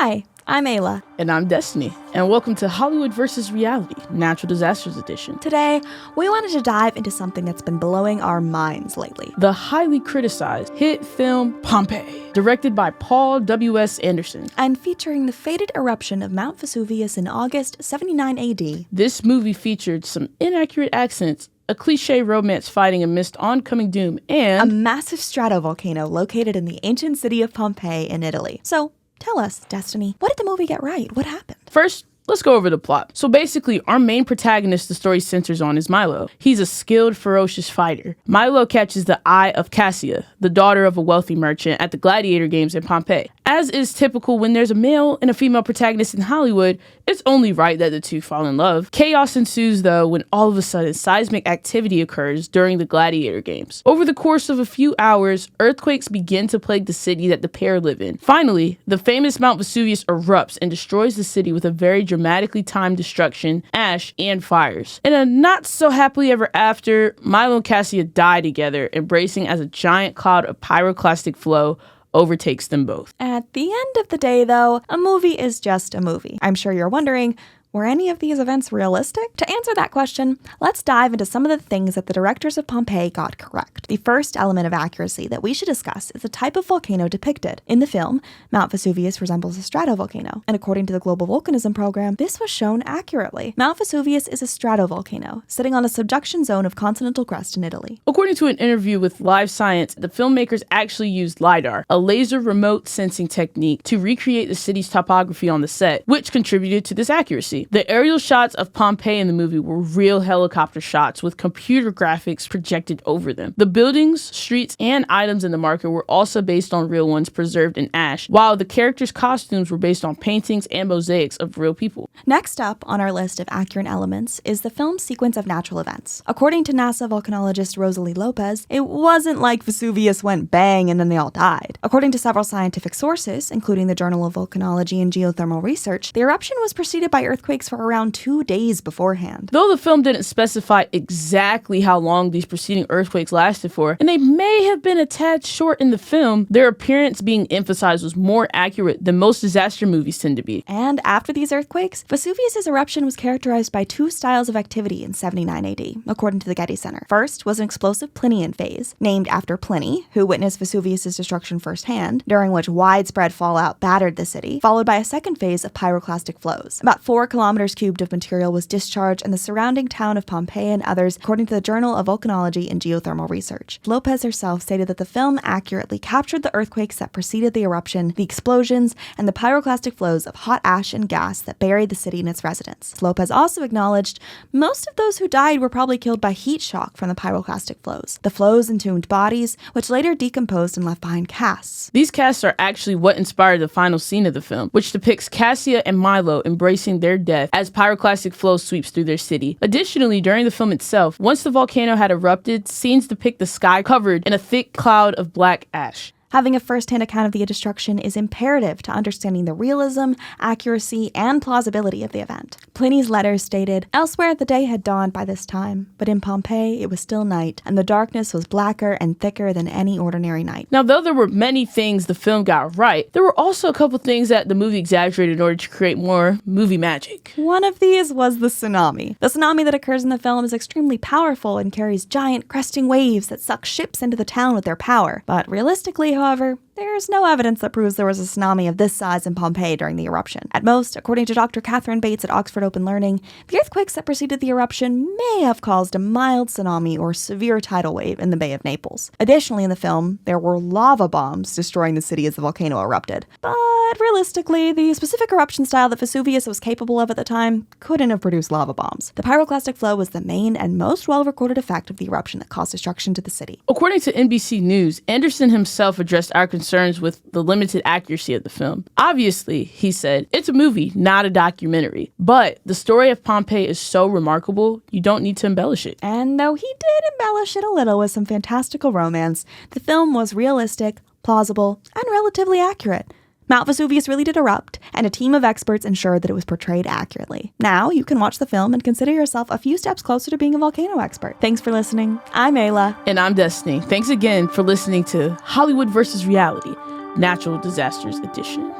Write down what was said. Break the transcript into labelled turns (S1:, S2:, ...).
S1: Hi, I'm Ayla.
S2: And I'm Destiny, and welcome to Hollywood vs. Reality, Natural Disasters Edition.
S1: Today, we wanted to dive into something that's been blowing our minds lately.
S2: The highly criticized hit film Pompeii, directed by Paul W.S. Anderson.
S1: And featuring the fated eruption of Mount Vesuvius in August 79 AD.
S2: This movie featured some inaccurate accents, a cliché romance fighting amidst oncoming doom, and
S1: a massive stratovolcano located in the ancient city of Pompeii in Italy. So, tell us, Destiny, what did the movie get right? What happened?
S2: First, let's go over the plot. So basically, our main protagonist the story centers on is Milo. He's a skilled, ferocious fighter. Milo catches the eye of Cassia, the daughter of a wealthy merchant, at the gladiator games in Pompeii. As is typical when there's a male and a female protagonist in Hollywood, it's only right that the two fall in love. Chaos ensues, though, when all of a sudden seismic activity occurs during the gladiator games. Over the course of a few hours, earthquakes begin to plague the city that the pair live in. Finally, the famous Mount Vesuvius erupts and destroys the city with a very dramatically timed destruction, ash, and fires. In a not-so-happily ever after, Milo and Cassia die together, embracing as a giant cloud of pyroclastic flow overtakes them both.
S1: At the end of the day, though, a movie is just a movie. I'm sure you're wondering, were any of these events realistic? To answer that question, let's dive into some of the things that the directors of Pompeii got correct. The first element of accuracy that we should discuss is the type of volcano depicted. In the film, Mount Vesuvius resembles a stratovolcano, and according to the Global Volcanism Program, this was shown accurately. Mount Vesuvius is a stratovolcano, sitting on a subduction zone of continental crust in Italy.
S2: According to an interview with Live Science, the filmmakers actually used LiDAR, a laser remote sensing technique, to recreate the city's topography on the set, which contributed to this accuracy. The aerial shots of Pompeii in the movie were real helicopter shots with computer graphics projected over them. The buildings, streets, and items in the market were also based on real ones preserved in ash, while the characters' costumes were based on paintings and mosaics of real people.
S1: Next up on our list of accurate elements is the film's sequence of natural events. According to NASA volcanologist Rosalie Lopez, it wasn't like Vesuvius went bang and then they all died. According to several scientific sources, including the Journal of Volcanology and Geothermal Research, the eruption was preceded by earthquakes for around 2 days beforehand.
S2: Though the film didn't specify exactly how long these preceding earthquakes lasted for, and they may have been a tad short in the film, their appearance being emphasized was more accurate than most disaster movies tend to be.
S1: And after these earthquakes, Vesuvius' eruption was characterized by 2 styles of activity in 79 AD, according to the Getty Center. First was an explosive Plinian phase, named after Pliny, who witnessed Vesuvius' destruction firsthand, during which widespread fallout battered the city, followed by a second phase of pyroclastic flows. About 4 kilometers cubed of material was discharged in the surrounding town of Pompeii and others, according to the Journal of Volcanology and Geothermal Research. Lopez herself stated that the film accurately captured the earthquakes that preceded the eruption, the explosions, and the pyroclastic flows of hot ash and gas that buried the city and its residents. Lopez also acknowledged most of those who died were probably killed by heat shock from the pyroclastic flows. The flows entombed bodies, which later decomposed and left behind casts.
S2: These casts are actually what inspired the final scene of the film, which depicts Cassia and Milo embracing their death as pyroclastic flow sweeps through their city. Additionally, during the film itself, once the volcano had erupted, scenes depict the sky covered in a thick cloud of black ash.
S1: Having a first-hand account of the destruction is imperative to understanding the realism, accuracy, and plausibility of the event. Pliny's letters stated, "Elsewhere the day had dawned by this time, but in Pompeii it was still night, and the darkness was blacker and thicker than any ordinary night."
S2: Now, though there were many things the film got right, there were also a couple things that the movie exaggerated in order to create more movie magic.
S1: One of these was the tsunami. The tsunami that occurs in the film is extremely powerful and carries giant cresting waves that suck ships into the town with their power. But realistically, however, there's no evidence that proves there was a tsunami of this size in Pompeii during the eruption. At most, according to Dr. Catherine Bates at Oxford Open Learning, the earthquakes that preceded the eruption may have caused a mild tsunami or severe tidal wave in the Bay of Naples. Additionally, in the film, there were lava bombs destroying the city as the volcano erupted. But realistically, the specific eruption style that Vesuvius was capable of at the time couldn't have produced lava bombs. The pyroclastic flow was the main and most well-recorded effect of the eruption that caused destruction to the city.
S2: According to NBC News, Anderson himself addressed our concerns with the limited accuracy of the film. Obviously, he said, it's a movie, not a documentary. But the story of Pompeii is so remarkable, you don't need to embellish it.
S1: And though he did embellish it a little with some fantastical romance, the film was realistic, plausible, and relatively accurate. Mount Vesuvius really did erupt, and a team of experts ensured that it was portrayed accurately. Now, you can watch the film and consider yourself a few steps closer to being a volcano expert. Thanks for listening. I'm Ayla.
S2: And I'm Destiny. Thanks again for listening to Hollywood vs. Reality, Natural Disasters Edition.